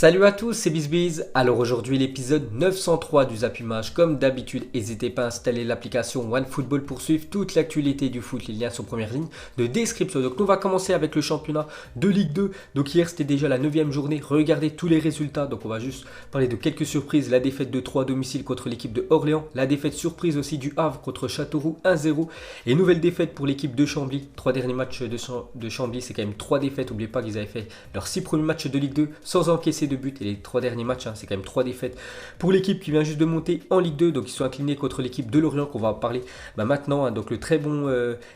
Salut à tous, c'est BizBiz. Alors aujourd'hui l'épisode 903 du Zap Image. Comme d'habitude, n'hésitez pas à installer l'application OneFootball pour suivre toute l'actualité du foot. Les liens sont en première ligne de description. Donc nous on va commencer avec le championnat de Ligue 2. Donc hier c'était déjà la 9e journée. Regardez tous les résultats. Donc on va juste parler de quelques surprises. La défaite de 3 à domicile contre l'équipe de Orléans. La défaite surprise aussi du Havre contre Châteauroux 1-0. Et nouvelle défaite pour l'équipe de Chambly. 3 derniers matchs de Chambly, c'est quand même 3 défaites. N'oubliez pas qu'ils avaient fait leurs 6 premiers matchs de Ligue 2 sans encaisser de but, et les 3 derniers matchs, c'est quand même 3 défaites pour l'équipe qui vient juste de monter en Ligue 2. Donc ils sont inclinés contre l'équipe de Lorient qu'on va parler maintenant. Donc le très bon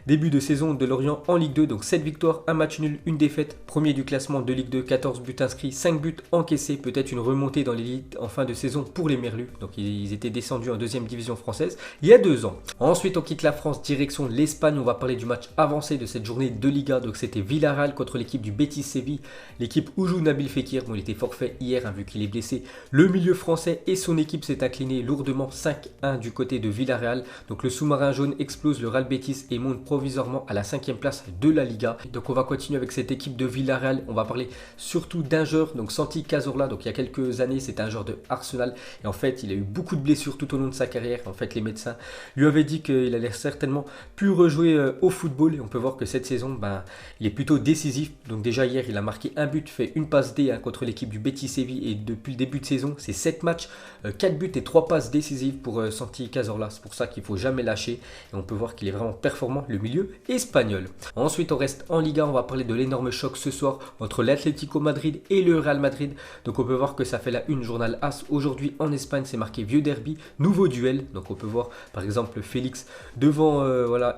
début de saison de Lorient en Ligue 2. Donc 7 victoires, 1 match nul, 1 défaite. Premier du classement de Ligue 2, 14 buts inscrits, 5 buts encaissés. Peut-être une remontée dans l'élite en fin de saison pour les Merlus. Donc ils étaient descendus en 2e division française il y a 2 ans. Ensuite on quitte la France, direction l'Espagne. On va parler du match avancé de cette journée de Liga. Donc c'était Villarreal contre l'équipe du Betis Séville. L'équipe où joue Nabil Fekir. Bon, il était forfait hier vu qu'il est blessé. Le milieu français et son équipe s'est incliné lourdement 5-1 du côté de Villarreal. Donc le sous-marin jaune explose le Real Betis et monte provisoirement à la 5e place de la Liga. Donc on va continuer avec cette équipe de Villarreal. On va parler surtout d'un joueur, donc Santi Cazorla. Donc il y a quelques années, c'était un joueur de Arsenal. Et en fait, il a eu beaucoup de blessures tout au long de sa carrière. En fait, les médecins lui avaient dit qu'il allait certainement plus rejouer au football. Et on peut voir que cette saison, il est plutôt décisif. Donc déjà hier, il a marqué un but, fait une passe D contre l'équipe du Betis Séville. Et depuis le début de saison, c'est 7 matchs, 4 buts et 3 passes décisives pour Santi Cazorla. C'est pour ça qu'il ne faut jamais lâcher. Et on peut voir qu'il est vraiment performant, le milieu espagnol. Ensuite, on reste en Liga. On va parler de l'énorme choc ce soir entre l'Atlético Madrid et le Real Madrid. Donc on peut voir que ça fait la une journal As. Aujourd'hui en Espagne, c'est marqué vieux derby, nouveau duel. Donc on peut voir par exemple Félix devant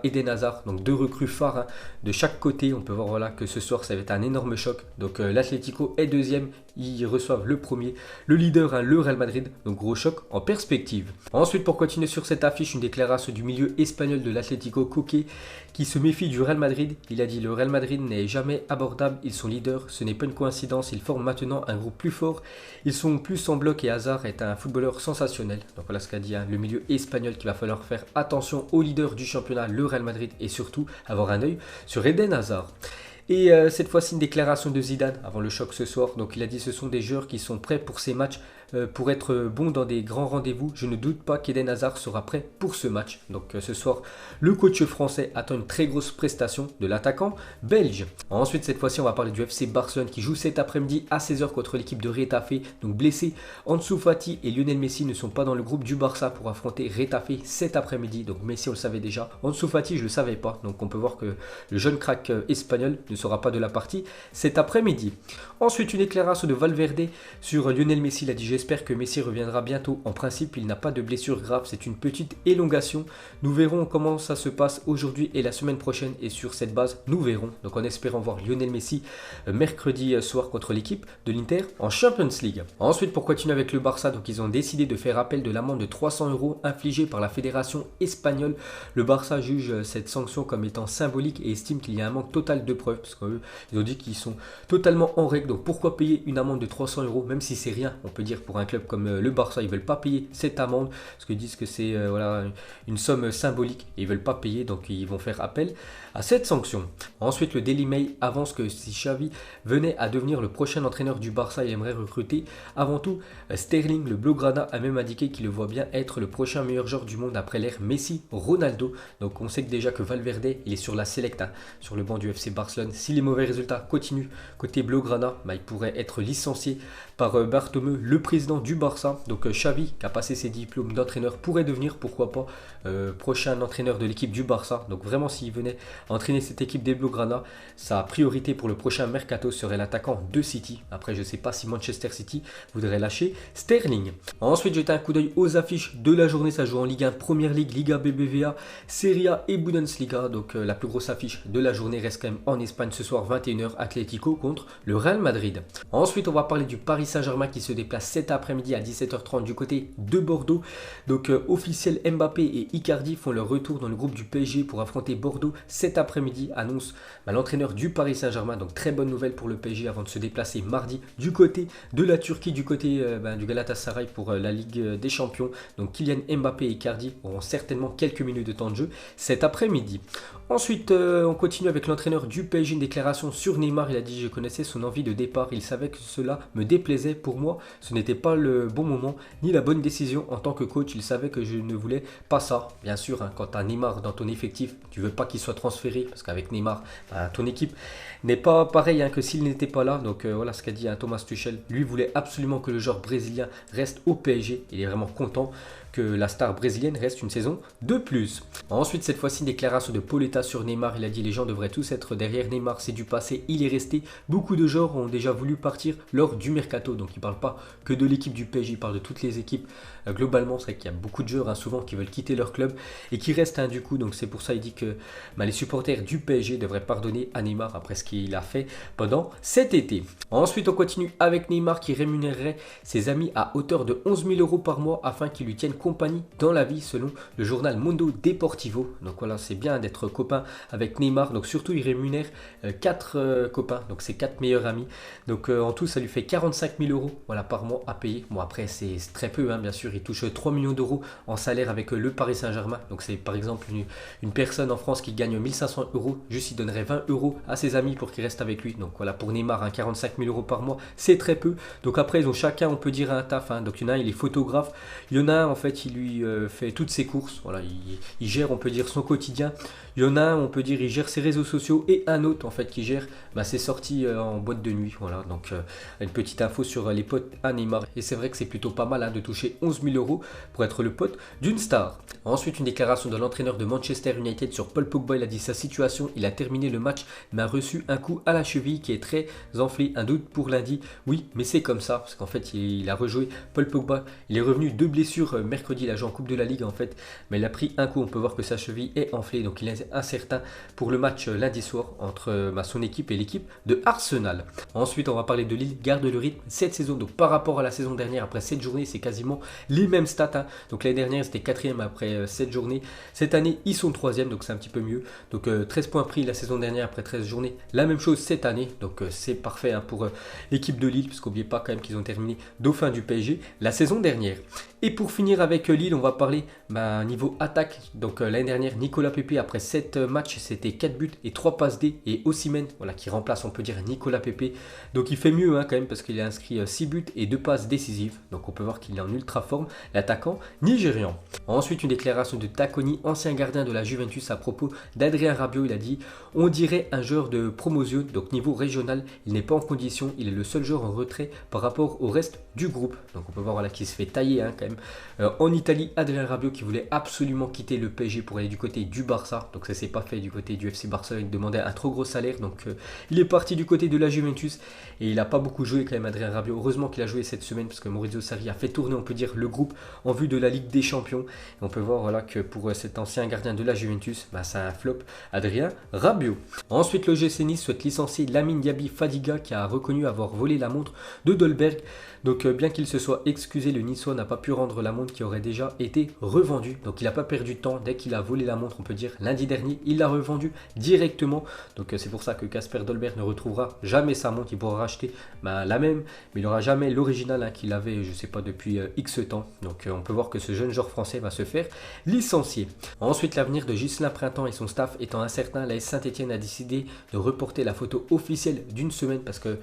Eden Hazard. Donc 2 recrues phares de chaque côté. On peut voir que ce soir, ça va être un énorme choc. Donc l'Atlético est 2e. Ils reçoivent le premier, le leader, le Real Madrid. Donc gros choc en perspective. Ensuite, pour continuer sur cette affiche, une déclaration du milieu espagnol de l'Atlético, Coque, qui se méfie du Real Madrid. Il a dit: le Real Madrid n'est jamais abordable, ils sont leaders, ce n'est pas une coïncidence, ils forment maintenant un groupe plus fort, ils sont plus en bloc et Hazard est un footballeur sensationnel. Donc voilà ce qu'a dit le milieu espagnol, qu'il va falloir faire attention au leader du championnat, le Real Madrid, et surtout avoir un œil sur Eden Hazard. Et cette fois-ci, une déclaration de Zidane avant le choc ce soir. Donc il a dit: ce sont des joueurs qui sont prêts pour ces matchs, pour être bons dans des grands rendez-vous. Je ne doute pas qu'Eden Hazard sera prêt pour ce match. Donc ce soir, le coach français attend une très grosse prestation de l'attaquant belge. Ensuite, cette fois-ci, on va parler du FC Barcelone qui joue cet après-midi à 16h contre l'équipe de Retafe. Donc blessés, Ansu Fati et Lionel Messi ne sont pas dans le groupe du Barça pour affronter Retafe cet après-midi. Donc Messi, on le savait déjà. Ansu Fati, je ne le savais pas. Donc on peut voir que le jeune crack espagnol ne sera pas de la partie cet après-midi. Ensuite, une déclaration de Valverde sur Lionel Messi. Il a dit: j'espère que Messi reviendra bientôt. En principe, il n'a pas de blessure grave, c'est une petite élongation. Nous verrons comment ça se passe aujourd'hui et la semaine prochaine, et sur cette base, nous verrons. Donc en espérant voir Lionel Messi mercredi soir contre l'équipe de l'Inter en Champions League. Ensuite, pour continuer avec le Barça, donc ils ont décidé de faire appel de l'amende de 300 € infligée par la fédération espagnole. Le Barça juge cette sanction comme étant symbolique et estime qu'il y a un manque total de preuves, parce qu'eux, ils ont dit qu'ils sont totalement en règle. Donc pourquoi payer une amende de 300 €, même si c'est rien, on peut dire, pour un club comme le Barça. Ils veulent pas payer cette amende parce qu'ils disent que c'est une somme symbolique et ils veulent pas payer, donc ils vont faire appel à cette sanction. Ensuite, le Daily Mail avance que si Xavi venait à devenir le prochain entraîneur du Barça, il aimerait recruter avant tout Sterling. Le Blaugrana a même indiqué qu'il le voit bien être le prochain meilleur joueur du monde après l'ère Messi, Ronaldo. Donc on sait que déjà que Valverde, il est sur la Selecta, sur le banc du FC Barcelone. Si les mauvais résultats continuent côté Blaugrana, il pourrait être licencié par Bartomeu, le président du Barça. Donc Xavi, qui a passé ses diplômes d'entraîneur, pourrait devenir, pourquoi pas, prochain entraîneur de l'équipe du Barça. Donc vraiment, s'il venait entraîner cette équipe des Blaugrana, sa priorité pour le prochain mercato serait l'attaquant de City. Après, je ne sais pas si Manchester City voudrait lâcher Sterling. Ensuite, jetez un coup d'œil aux affiches de la journée. Ça joue en Ligue 1, Première Ligue, Liga BBVA, Serie A et Bundesliga. Donc la plus grosse affiche de la journée reste quand même en Espagne ce soir, 21h, Atlético contre le Real Madrid. Ensuite, on va parler du Paris Saint-Germain qui se déplace cet après-midi à 17h30 du côté de Bordeaux. Donc officiel, Mbappé et Icardi font leur retour dans le groupe du PSG pour affronter Bordeaux cet après-midi, annonce l'entraîneur du Paris Saint-Germain. Donc très bonne nouvelle pour le PSG avant de se déplacer mardi du côté de la Turquie, du côté du Galatasaray pour la Ligue des Champions. Donc Kylian Mbappé et Icardi auront certainement quelques minutes de temps de jeu cet après-midi. Ensuite, on continue avec l'entraîneur du PSG, une déclaration sur Neymar. Il a dit: je connaissais son envie de départ, il savait que cela me déplaisait. Pour moi, ce n'était pas le bon moment ni la bonne décision en tant que coach. Il savait que je ne voulais pas ça. Bien sûr, hein, quand tu as Neymar dans ton effectif, tu veux pas qu'il soit transféré parce qu'avec Neymar, ton équipe n'est pas pareil que s'il n'était pas là. Donc voilà ce qu'a dit Thomas Tuchel. Lui voulait absolument que le joueur brésilien reste au PSG. Il est vraiment content que la star brésilienne reste une saison de plus. Ensuite, cette fois-ci, une déclaration de Pauletta sur Neymar. Il a dit: les gens devraient tous être derrière Neymar, c'est du passé, il est resté. Beaucoup de joueurs ont déjà voulu partir lors du mercato. Donc il ne parle pas que de l'équipe du PSG, il parle de toutes les équipes. Globalement, c'est vrai qu'il y a beaucoup de joueurs souvent qui veulent quitter leur club et qui restent du coup. Donc c'est pour ça qu'il dit que les supporters du PSG devraient pardonner à Neymar après ce qu'il a fait pendant cet été. Ensuite, on continue avec Neymar qui rémunérerait ses amis à hauteur de 11 000 € par mois afin qu'ils lui tiennent compagnie dans la vie, selon le journal Mundo Deportivo. Donc voilà, c'est bien d'être copain avec Neymar. Donc surtout, il rémunère 4 copains, donc ses 4 meilleurs amis. Donc en tout, ça lui fait 45 000 € voilà, par mois à payer. Bon, après, c'est très peu, bien sûr. Il touche 3 millions d'euros en salaire avec le Paris Saint-Germain. Donc c'est par exemple une personne en France qui gagne 1 500 €. Juste, il donnerait 20 € à ses amis pour qu'ils restent avec lui. Donc voilà, pour Neymar, 45 000 € par mois, c'est très peu. Donc après, ils ont chacun, on peut dire, un taf. Donc il y en a un, il est photographe. Il y en a un, en fait, il lui fait toutes ses courses. Voilà, il gère, on peut dire, son quotidien. Il y en a un, on peut dire, il gère ses réseaux sociaux. Et un autre, en fait, qui gère ses sorties en boîte de nuit. Voilà, donc une petite info sur les potes à Neymar. Et c'est vrai que c'est plutôt pas mal de toucher 11 000 € pour être le pote d'une star. Ensuite, une déclaration de l'entraîneur de Manchester United sur Paul Pogba. Il a dit sa situation: il a terminé le match, mais a reçu un coup à la cheville qui est très enflé. Un doute pour lundi. Oui, mais c'est comme ça, parce qu'en fait, il a rejoué. Paul Pogba, il est revenu de blessures mercredi. Il a joué en Coupe de la Ligue, en fait, mais il a pris un coup. On peut voir que sa cheville est enflée, donc il est incertain pour le match lundi soir entre son équipe et l'équipe de Arsenal. Ensuite, on va parler de Lille. Garde le rythme cette saison. Donc par rapport à la saison dernière, après 7 journées, c'est quasiment les mêmes stats. Donc l'année dernière, c'était 4e après 7 journées. Cette année, ils sont 3e, donc c'est un petit peu mieux. Donc 13 points pris la saison dernière après 13 journées. La même chose cette année. Donc c'est parfait pour l'équipe de Lille, parce qu'oubliez pas quand même qu'ils ont terminé dauphin du PSG la saison dernière. Et pour finir avec Lille, on va parler niveau attaque. Donc l'année dernière, Nicolas Pepe, après 7 matchs, c'était 4 buts et 3 passes D. Et Osimhen, voilà, qui remplace, on peut dire, Nicolas Pepe. Donc il fait mieux quand même, parce qu'il a inscrit 6 buts et 2 passes décisives. Donc on peut voir qu'il est en ultra forme, l'attaquant nigérian. Ensuite, une déclaration de Taconi, ancien gardien de la Juventus, à propos d'Adrien Rabiot. Il a dit: on dirait un joueur de promotion, donc niveau régional, il n'est pas en condition, il est le seul joueur en retrait par rapport au reste du groupe. Donc on peut voir voilà, qu'il se fait tailler quand même. En Italie, Adrien Rabiot qui voulait absolument quitter le PSG pour aller du côté du Barça. Donc ça s'est pas fait du côté du FC Barcelone, il demandait un trop gros salaire. Donc il est parti du côté de la Juventus et il n'a pas beaucoup joué quand même, Adrien Rabiot. Heureusement qu'il a joué cette semaine, parce que Maurizio Sarri a fait tourner, on peut dire, le groupe en vue de la Ligue des Champions. Et on peut voir voilà, que pour cet ancien gardien de la Juventus, c'est un flop, Adrien Rabiot. Ensuite, le GC Nice souhaite licencier Lamine Diaby Fadiga, qui a reconnu avoir volé la montre de Dolberg. Donc bien qu'il se soit excusé, le Niçois n'a pas pu rendre la montre qui aurait déjà été revendue. Donc il n'a pas perdu de temps. Dès qu'il a volé la montre, on peut dire lundi dernier, il l'a revendue directement. Donc c'est pour ça que Kasper Dolberg ne retrouvera jamais sa montre. Il pourra racheter la même, mais il n'aura jamais l'original qu'il avait, je ne sais pas, depuis X temps. Donc on peut voir que ce jeune joueur français va se faire licencier. Ensuite, l'avenir de Ghislain Printemps et son staff étant incertain, l'AS Saint-Etienne a décidé de reporter la photo officielle d'une semaine, parce que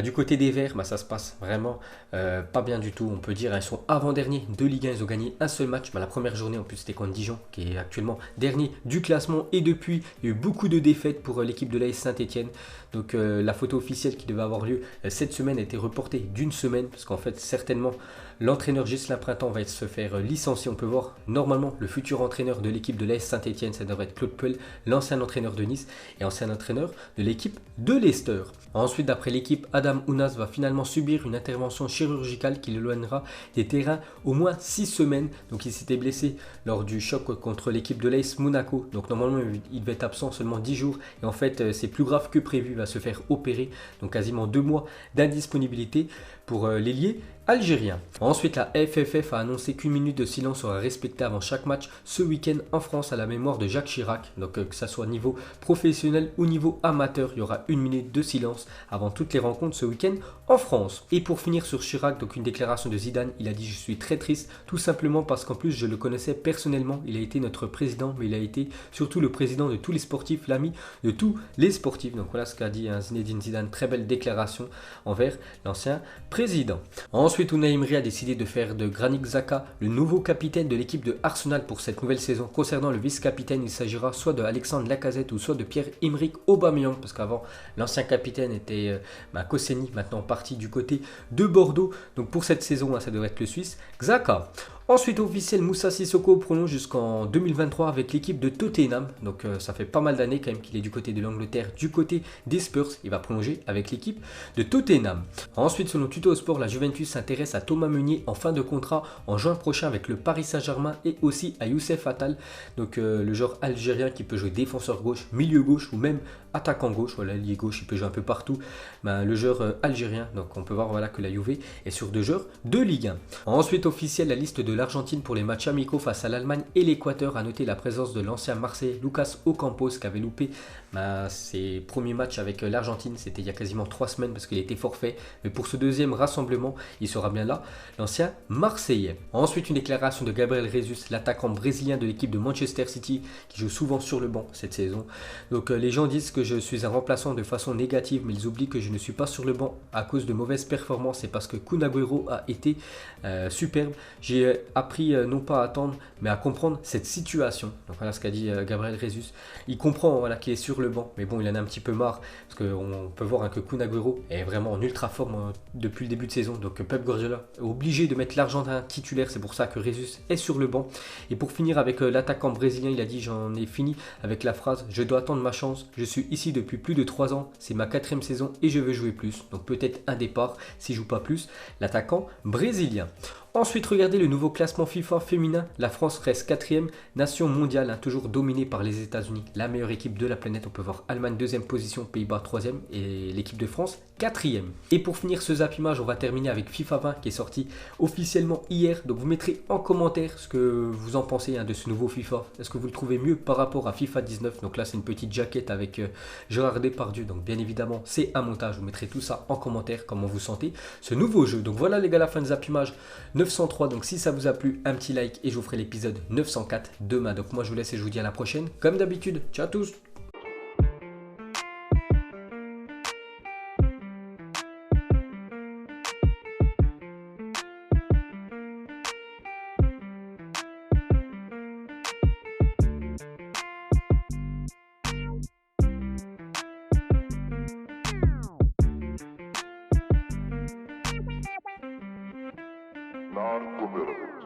du côté des Verts, ça se passe vraiment pas bien du tout. On peut dire, ils sont avant-derniers de Ligue 1, ils ont gagné un seul match. La première journée, en plus, c'était contre Dijon, qui est actuellement dernier du classement. Et depuis, il y a eu beaucoup de défaites pour l'équipe de l'AS Saint-Etienne. Donc la photo officielle qui devait avoir lieu cette semaine a été reportée d'une semaine, parce qu'en fait, certainement, l'entraîneur Ghislain Printemps va se faire licencier. On peut voir normalement le futur entraîneur de l'équipe de l'AS Saint-Etienne, ça devrait être Claude Puel, l'ancien entraîneur de Nice et ancien entraîneur de l'équipe de Leicester. Ensuite, d'après l'équipe, Adam Ounas va finalement subir une intervention chirurgicale qui l'éloignera des terrains au moins 6 semaines. Donc il s'était blessé lors du choc contre l'équipe de l'AS Monaco. Donc normalement, il devait être absent seulement 10 jours. Et en fait, c'est plus grave que prévu, il va se faire opérer. Donc quasiment 2 mois d'indisponibilité pour l'ailier algérien. Ensuite, la FFF a annoncé qu'une minute de silence sera respectée avant chaque match ce week-end en France à la mémoire de Jacques Chirac. Donc que ça soit niveau professionnel ou niveau amateur, il y aura une minute de silence avant toutes les rencontres ce week-end en France. Et pour finir sur Chirac, donc une déclaration de Zidane, il a dit: je suis très triste, tout simplement parce qu'en plus je le connaissais personnellement, il a été notre président, mais il a été surtout le président de tous les sportifs, l'ami de tous les sportifs. Donc voilà ce qu'a dit Zinedine Zidane, très belle déclaration envers l'ancien président. Ensuite, Unai Emery a décidé de faire de Granit Xhaka le nouveau capitaine de l'équipe de Arsenal pour cette nouvelle saison. Concernant le vice-capitaine, il s'agira soit de Alexandre Lacazette ou soit de Pierre-Emerick Aubameyang, parce qu'avant l'ancien capitaine était Koscielny, maintenant parti du côté de Bordeaux. Donc pour cette saison, ça devrait être le Suisse Xhaka. Ensuite, officiel, Moussa Sissoko prolonge jusqu'en 2023 avec l'équipe de Tottenham. Donc ça fait pas mal d'années quand même qu'il est du côté de l'Angleterre, du côté des Spurs. Il va prolonger avec l'équipe de Tottenham. Ensuite, selon Tuto Sport, la Juventus s'intéresse à Thomas Meunier en fin de contrat en juin prochain avec le Paris Saint-Germain et aussi à Youssef Attal. Donc le joueur algérien qui peut jouer défenseur gauche, milieu gauche ou même attaquant gauche. Voilà, lié gauche, il peut jouer un peu partout. Le joueur algérien, donc on peut voir voilà, que la Juve est sur 2 joueurs de Ligue 1. Ensuite, officiel, la liste de l'Argentine pour les matchs amicaux face à l'Allemagne et l'Équateur. A noté la présence de l'ancien Marseillais Lucas Ocampos qui avait loupé ses premiers matchs avec l'Argentine. C'était il y a quasiment 3 semaines parce qu'il était forfait. Mais pour ce deuxième rassemblement, il sera bien là, l'ancien Marseillais. Ensuite, une déclaration de Gabriel Jesus, l'attaquant brésilien de l'équipe de Manchester City qui joue souvent sur le banc cette saison. Donc les gens disent que je suis un remplaçant de façon négative, mais ils oublient que je ne suis pas sur le banc à cause de mauvaises performances. C'est parce que Kun Agüero a été superbe. J'ai appris non pas à attendre, mais à comprendre cette situation. Donc voilà ce qu'a dit Gabriel Jesus. Il comprend voilà, qu'il est sur le banc, mais bon, il en a un petit peu marre, parce qu'on peut voir que Kun Agüero est vraiment en ultra forme depuis le début de saison. Donc Pep Guardiola est obligé de mettre l'Argentin titulaire, c'est pour ça que Jesus est sur le banc. Et pour finir avec l'attaquant brésilien, il a dit: j'en ai fini avec la phrase, je dois attendre ma chance, je suis ici depuis plus de 3 ans, c'est ma 4e saison et je veux jouer plus. Donc peut-être un départ s'il ne joue pas plus, l'attaquant brésilien. Ensuite, regardez le nouveau classement FIFA féminin. La France reste 4e nation mondiale, toujours dominée par les États-Unis, la meilleure équipe de la planète. On peut voir Allemagne 2e position, Pays-Bas 3e et l'équipe de France 4e. Et pour finir ce Zap Image, on va terminer avec FIFA 20 qui est sorti officiellement hier. Donc vous mettrez en commentaire ce que vous en pensez de ce nouveau FIFA. Est-ce que vous le trouvez mieux par rapport à FIFA 19? Donc là, c'est une petite jaquette avec Gérard Depardieu. Donc bien évidemment, c'est un montage. Vous mettrez tout ça en commentaire, comment vous sentez ce nouveau jeu. Donc voilà les gars, la fin de Zap Image 903. Donc si ça vous a plu, un petit like et je vous ferai l'épisode 904 demain. Donc moi je vous laisse et je vous dis à la prochaine. Comme d'habitude, ciao à tous. Narco